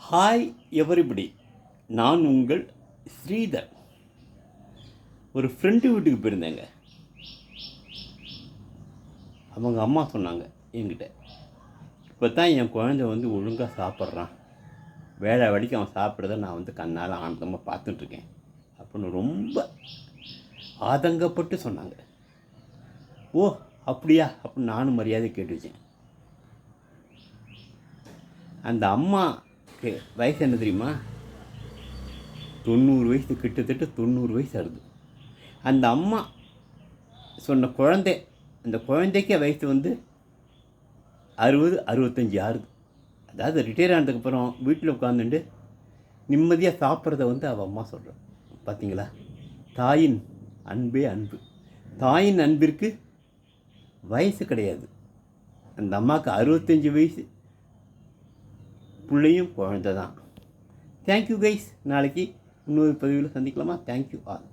Hi everybody, நான் உங்கள் ஸ்ரீதர். ஒரு ஃப்ரெண்டு வீட்டுக்கு போயிருந்தேங்க. அவங்க அம்மா சொன்னாங்க என்கிட்ட, இப்போ தான் என் குழந்தை ஒழுங்காக சாப்பிட்றான், வேலை வரைக்கும் அவன் சாப்பிட்றத நான் கண்ணால் ஆனந்தமாக பார்த்துட்ருக்கேன் அப்படின்னு ரொம்ப ஆதங்கப்பட்டு சொன்னாங்க. ஓ அப்படியா அப்படின்னு நானும் மரியாதை கேட்டு வச்சேன். அந்த அம்மாக்கு வயசு என்ன தெரியுமா? 90 வயசு, கிட்டத்தட்ட 90 வயசு ஆகுது. அந்த அம்மா சொன்ன குழந்தை, அந்த குழந்தைக்கே வயசு 60, 65 ஆகுது. அதாவது ரிட்டையர் ஆனதுக்கப்புறம் வீட்டில் உட்காந்துட்டு நிம்மதியாக சாப்பிட்றத அவள் அம்மா சொல்கிறான். பார்த்தீங்களா? தாயின் அன்பே அன்பு. தாயின் அன்பிற்கு வயசு கிடையாது. அந்த அம்மாவுக்கு 65 வயசு, பிள்ளையும் குழந்தை தான். Thank you guys. நாளைக்கு இன்னொரு பதிவில் சந்திக்கலாமா? Thank you all.